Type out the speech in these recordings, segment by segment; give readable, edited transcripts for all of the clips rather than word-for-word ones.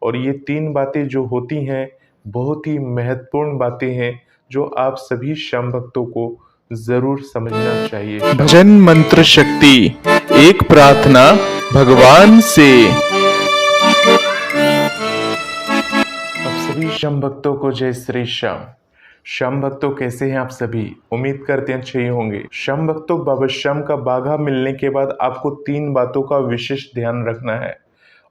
और ये 3 बातें जो होती हैं, बहुत ही महत्वपूर्ण बातें हैं, जो आप सभी श्याम भक्तों को ज़रूर समझना चाहिए। भजन मंत्र शक्ति, एक प्रार्थना भगवान से। आप सभी श्याम भक्तों को जय श्री श्याम। श्याम भक्तों कैसे हैं आप सभी? उम्मीद करते हैं अच्छे ही होंगे। श्याम भक्तों, बाबा श्याम का बाघा मिलने के बाद आपको 3 बातों का विशेष ध्यान रखना है।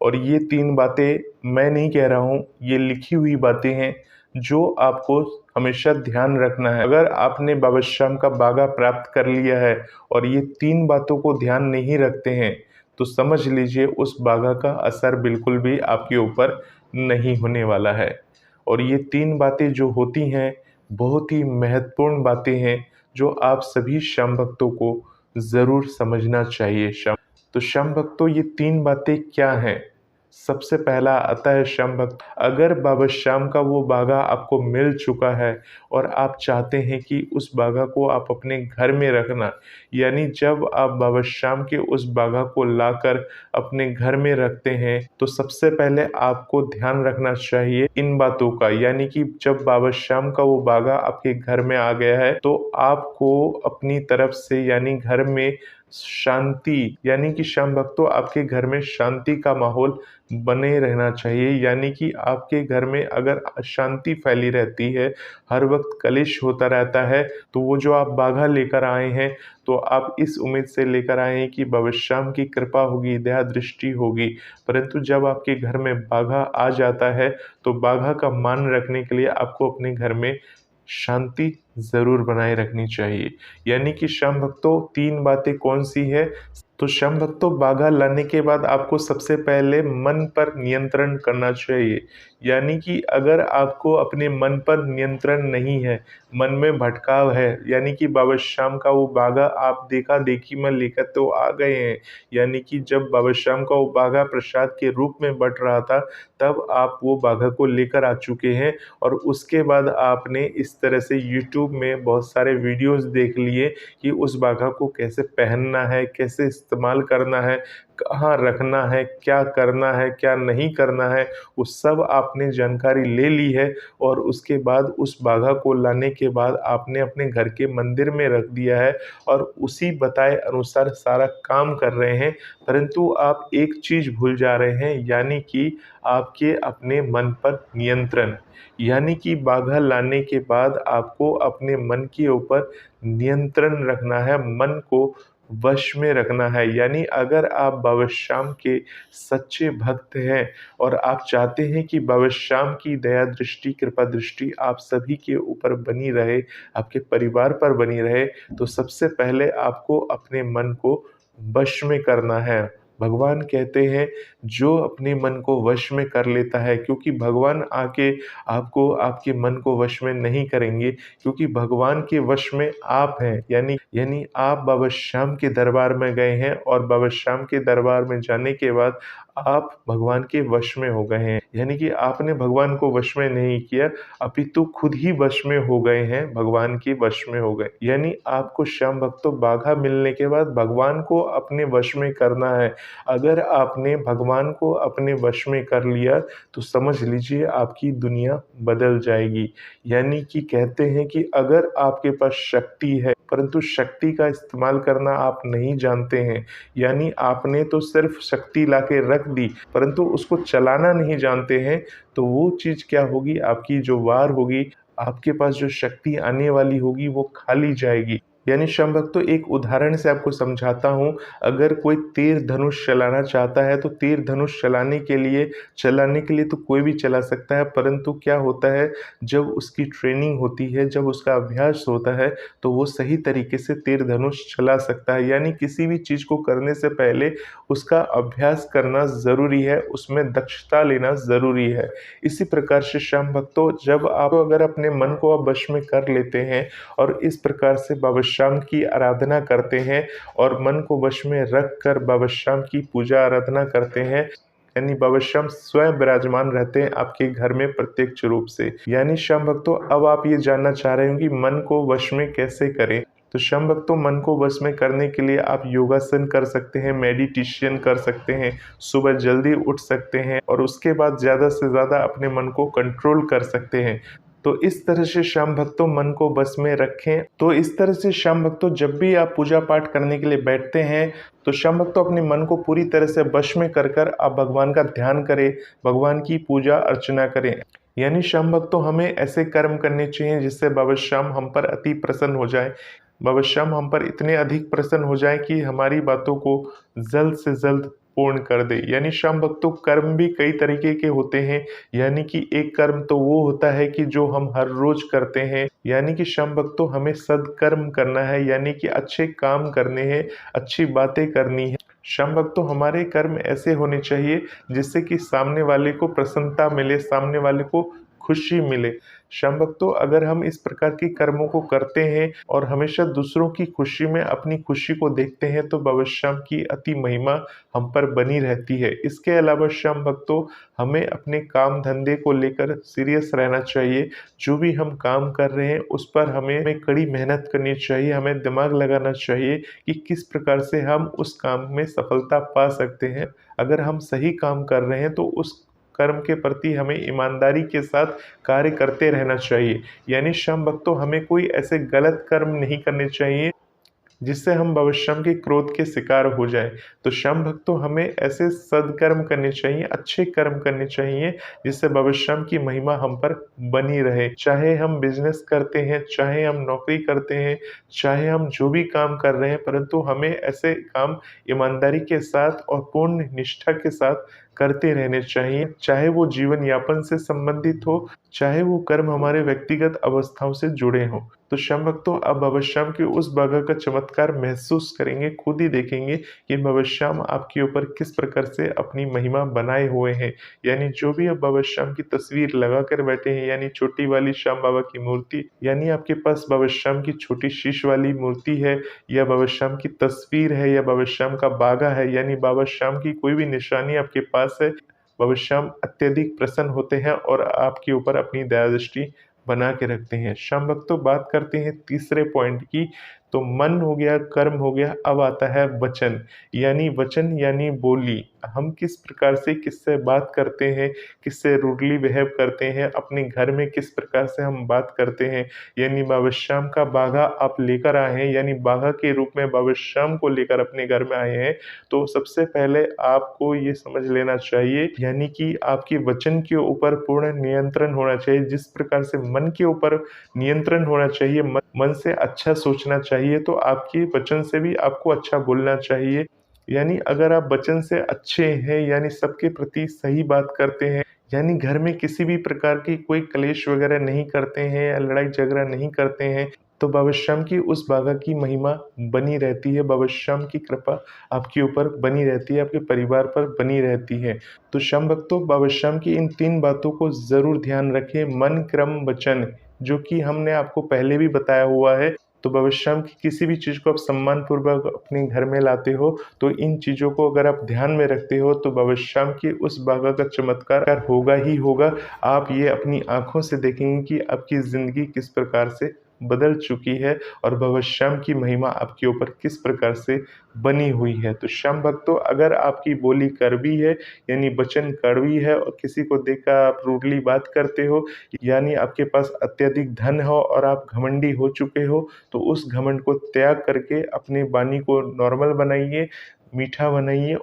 और ये 3 बातें मैं नहीं कह रहा हूँ, ये लिखी हुई बातें हैं जो आपको हमेशा ध्यान रखना है। अगर आपने बाबा श्याम का बाघा प्राप्त कर लिया है और ये 3 बातों को ध्यान नहीं रखते हैं, तो समझ लीजिए उस बाघा का असर बिल्कुल भी आपके ऊपर नहीं होने वाला है। और ये 3 बातें जो होती हैं, बहुत ही महत्वपूर्ण बातें हैं, जो आप सभी श्याम भक्तों को ज़रूर समझना चाहिए। तो श्याम भक्तों, ये 3 बातें क्या हैं? सबसे पहला आता है श्याम भक्त, अगर बाबा श्याम का वो बाघा आपको मिल चुका है और आप चाहते हैं कि उस बाघा को आप अपने घर में रखना, यानी जब आप बाबा श्याम के उस बाघा को लाकर अपने घर में रखते हैं, तो सबसे पहले आपको ध्यान रखना चाहिए इन बातों का। यानी कि जब बाबा श्याम का वो बाघा आपके घर में आ गया है, तो आपको अपनी तरफ से यानी घर में शांति, यानी कि श्याम भक्तों आपके घर में शांति का माहौल बने रहना चाहिए। यानी कि आपके घर में अगर अशांति फैली रहती है, हर वक्त कलेश होता रहता है, तो वो जो आप बाघा लेकर आए हैं, तो आप इस उम्मीद से लेकर आए हैं कि बाबा श्याम की कृपा होगी, दया दृष्टि होगी। परंतु जब आपके घर में बाघा आ जाता है, तो बाघा का मान रखने के लिए आपको अपने घर में शांति ज़रूर बनाए रखनी चाहिए। यानी कि श्याम भक्तों 3 बातें कौन सी है? तो श्याम भक्तों, बाघा लाने के बाद आपको सबसे पहले मन पर नियंत्रण करना चाहिए। यानी कि अगर आपको अपने मन पर नियंत्रण नहीं है, मन में भटकाव है, यानी कि बाबा श्याम का वो बाघा आप देखा-देखी में लेकर तो आ गए हैं, यानी कि जब बाबा श्याम का वो बाघा प्रसाद के रूप में बँट रहा था, तब आप वो बाघा को लेकर आ चुके हैं। और उसके बाद आपने इस तरह से यूट्यूब में बहुत सारे वीडियोज़ देख लिए कि उस बाघा को कैसे पहनना है, कैसे इस्तेमाल करना है, कहाँ रखना है, क्या करना है, क्या नहीं करना है, वो सब आपने जानकारी ले ली है। और उसके बाद उस बाघा को लाने के बाद आपने अपने घर के मंदिर में रख दिया है और उसी बताए अनुसार सारा काम कर रहे हैं। परंतु आप एक चीज़ भूल जा रहे हैं, यानी कि आपके अपने मन पर नियंत्रण। यानी कि बाघा लाने के बाद आपको अपने मन के ऊपर नियंत्रण रखना है, मन को वश में रखना है। यानी अगर आप बाबा श्याम के सच्चे भक्त हैं और आप चाहते हैं कि बाबा श्याम की दया दृष्टि, कृपा दृष्टि आप सभी के ऊपर बनी रहे, आपके परिवार पर बनी रहे, तो सबसे पहले आपको अपने मन को वश में करना है। भगवान कहते हैं, जो अपने मन को वश में कर लेता है, क्योंकि भगवान आके आपको आपके मन को वश में नहीं करेंगे, क्योंकि भगवान के वश में आप हैं। यानी आप बाबा श्याम के दरबार में गए हैं और बाबा श्याम के दरबार में जाने के बाद आप भगवान के वश में हो गए हैं। यानी कि आपने भगवान को वश में नहीं किया, अपितु खुद ही वश में हो गए हैं, भगवान के वश में हो गए। यानी आपको श्याम भक्तों बाघा मिलने के बाद भगवान को अपने वश में करना है। अगर आपने भगवान को अपने वश में कर लिया, तो समझ लीजिए आपकी दुनिया बदल जाएगी। यानी कि कहते हैं कि अगर आपके पास शक्ति है, परंतु शक्ति का इस्तेमाल करना आप नहीं जानते हैं, यानी आपने तो सिर्फ शक्ति लाके रख दी, परंतु उसको चलाना नहीं जानते हैं, तो वो चीज़ क्या होगी, आपकी जो वार होगी, आपके पास जो शक्ति आने वाली होगी, वो खाली जाएगी। यानी श्याम भक्तों, एक उदाहरण से आपको समझाता हूँ। अगर कोई तीर धनुष चलाना चाहता है, तो तीर धनुष चलाने के लिए तो कोई भी चला सकता है, परंतु क्या होता है, जब उसकी ट्रेनिंग होती है, जब उसका अभ्यास होता है, तो वो सही तरीके से तीर धनुष चला सकता है। यानी किसी भी चीज़ को करने से पहले उसका अभ्यास करना ज़रूरी है, उसमें दक्षता लेना ज़रूरी है। इसी प्रकार से श्याम भक्तों, जब आप अगर अपने मन को आप वश में कर लेते हैं और इस प्रकार से बाबा श्याम की आराधना करते हैं और मन को वश में रख कर बाबा श्याम की पूजा आराधना करते हैं, यानी बाबा श्याम स्वयं विराजमान रहते हैं आपके घर में प्रत्यक्ष रूप से। यानी श्याम भक्तों, अब आप ये जानना चाह रहे हो कि मन को वश में कैसे करें। तो श्याम भक्तों, मन को वश में करने के लिए आप योगासन कर सकते हैं, मेडिटेशन कर सकते हैं, सुबह जल्दी उठ सकते हैं और उसके बाद ज़्यादा से ज़्यादा अपने मन को कंट्रोल कर सकते हैं। तो इस तरह से श्याम भक्तों मन को बस में रखें। तो इस तरह से श्याम भक्तों जब भी आप पूजा पाठ करने के लिए बैठते हैं तो श्याम भक्तों अपने मन को पूरी तरह से वश में कर कर आप भगवान का ध्यान करें, भगवान की पूजा अर्चना करें। यानी श्याम भक्तों हमें ऐसे कर्म करने चाहिए जिससे बाबा श्याम हम पर अति प्रसन्न हो जाए, बाबा श्याम हम पर इतने अधिक प्रसन्न हो जाए कि हमारी बातों को जल्द से जल्द पूर्ण कर दे। यानी श्याम भक्तों कर्म भी कई तरीके के होते हैं। यानी कि एक कर्म तो वो होता है कि जो हम हर रोज करते हैं, यानी कि श्याम भक्तों हमें सदकर्म करना है, यानी कि अच्छे काम करने हैं, अच्छी बातें करनी है। श्याम भक्तों हमारे कर्म ऐसे होने चाहिए जिससे कि सामने वाले को प्रसन्नता मिले, सामने वाले को खुशी मिले। श्याम भक्तों अगर हम इस प्रकार के कर्मों को करते हैं और हमेशा दूसरों की खुशी में अपनी खुशी को देखते हैं तो बाबा श्याम की अति महिमा हम पर बनी रहती है। इसके अलावा श्याम भक्तों हमें अपने काम धंधे को लेकर सीरियस रहना चाहिए। जो भी हम काम कर रहे हैं उस पर हमें कड़ी मेहनत करनी चाहिए, हमें दिमाग लगाना चाहिए कि किस प्रकार से हम उस काम में सफलता पा सकते हैं। अगर हम सही काम कर रहे हैं तो उस कर्म के प्रति हमें ईमानदारी के साथ कार्य करते रहना चाहिए। यानी श्याम भक्तों हमें कोई ऐसे गलत कर्म नहीं करने चाहिए जिससे हम बाबा श्याम के क्रोध के शिकार हो जाएं। तो श्याम भक्तों हमें ऐसे सदकर्म करने चाहिए, अच्छे कर्म करने चाहिए जिससे बाबा श्याम की महिमा हम पर बनी रहे। चाहे हम बिजनेस करते हैं, चाहे हम नौकरी करते हैं, चाहे हम जो भी काम कर रहे हैं, परंतु हमें ऐसे काम ईमानदारी के साथ और पूर्ण निष्ठा के साथ करते रहने चाहिए। चाहे वो जीवन यापन से संबंधित हो, चाहे वो कर्म हमारे व्यक्तिगत अवस्थाओं से जुड़े हों। तो श्याम भक्तों अब बाबा श्याम के उस बागा का चमत्कार महसूस करेंगे, खुद ही देखेंगे कि बाबा श्याम आपके ऊपर किस प्रकार से अपनी महिमा बनाए हुए हैं। यानी जो भी अब बाबा श्याम की तस्वीर लगा कर बैठे हैं, यानी छोटी वाली श्याम बाबा की मूर्ति, यानी आपके पास बाबा श्याम की छोटी शीश वाली मूर्ति है, या बाबा श्याम की तस्वीर है, या बाबा श्याम का बागा है, यानी बाबा श्याम की कोई भी निशानी आपके पास है, बाबा श्याम अत्यधिक प्रसन्न होते हैं और आपके ऊपर अपनी दया दृष्टि बना के रखते हैं। श्याम भक्तों बात करते हैं तीसरे पॉइंट की। तो मन हो गया, कर्म हो गया, अब आता है वचन। वचन यानी बोली। हम किस प्रकार से किससे बात करते हैं, किससे रूडली बिहेव करते हैं, अपने घर में किस प्रकार से हम बात करते हैं। यानी बाबा श्याम का बागा आप लेकर आए हैं, यानी बागा के रूप में बाबा श्याम को लेकर अपने घर में आए हैं। तो सबसे पहले आपको ये समझ लेना चाहिए, यानी कि आपके वचन के ऊपर पूर्ण नियंत्रण होना चाहिए। जिस प्रकार से मन के ऊपर नियंत्रण होना चाहिए, मन से अच्छा सोचना चाहिए, तो आपके वचन से भी आपको अच्छा बोलना चाहिए। यानी अगर आप वचन से अच्छे हैं, यानी सबके प्रति सही बात करते हैं, यानी घर में किसी भी प्रकार की कोई क्लेश वगैरह नहीं करते हैं या लड़ाई झगड़ा नहीं करते हैं, तो बाबा श्याम की उस बागा की महिमा बनी रहती है, बाबा श्याम की कृपा आपके ऊपर बनी रहती है, आपके परिवार पर बनी रहती है। तो श्याम भक्तों बाबा श्याम की इन 3 बातों को जरूर ध्यान रखें, मन, क्रम, वचन, जो कि हमने आपको पहले भी बताया हुआ है। तो बाबा श्याम की किसी भी चीज़ को आप सम्मान पूर्वक अपने घर में लाते हो, तो इन चीज़ों को अगर आप ध्यान में रखते हो तो बाबा श्याम की उस बागा का चमत्कार होगा ही होगा। आप ये अपनी आंखों से देखेंगे कि आपकी ज़िंदगी किस प्रकार से बदल चुकी है और बाबा श्याम की महिमा आपके ऊपर किस प्रकार से बनी हुई है। तो श्याम भक्तों अगर आपकी बोली कड़वी है, यानी वचन कड़वी है, और किसी को देखकर आप रूडली बात करते हो, यानी आपके पास अत्यधिक धन हो और आप घमंडी हो चुके हो, तो उस घमंड को त्याग करके अपनी वाणी को नॉर्मल बनाइए, मीठा बनाइए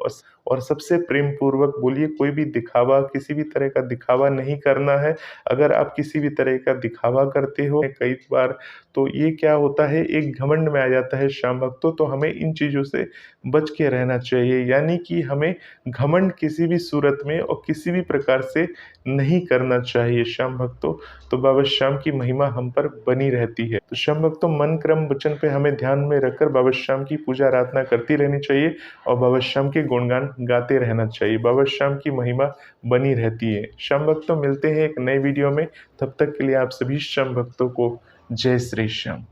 और सबसे प्रेम पूर्वक बोलिए। कोई भी दिखावा, किसी भी तरह का दिखावा नहीं करना है। अगर आप किसी भी तरह का दिखावा करते हो कई बार, तो ये क्या होता है, एक घमंड में आ जाता है श्याम भक्तों। तो हमें इन चीज़ों से बच के रहना चाहिए, यानी कि हमें घमंड किसी भी सूरत में और किसी भी प्रकार से नहीं करना चाहिए श्याम भक्तों। तो बाबा श्याम की महिमा हम पर बनी रहती है। तो श्याम भक्तों मन, क्रम, वचन पे हमें ध्यान में रखकर बाबा श्याम की पूजा आराधना करती रहनी चाहिए और बाबा श्याम के गुणगान गाते रहना चाहिए। बाबा श्याम की महिमा बनी रहती है। श्याम भक्तों मिलते हैं एक नए वीडियो में, तब तक के लिए आप सभी श्याम भक्तों को जय श्री श्याम।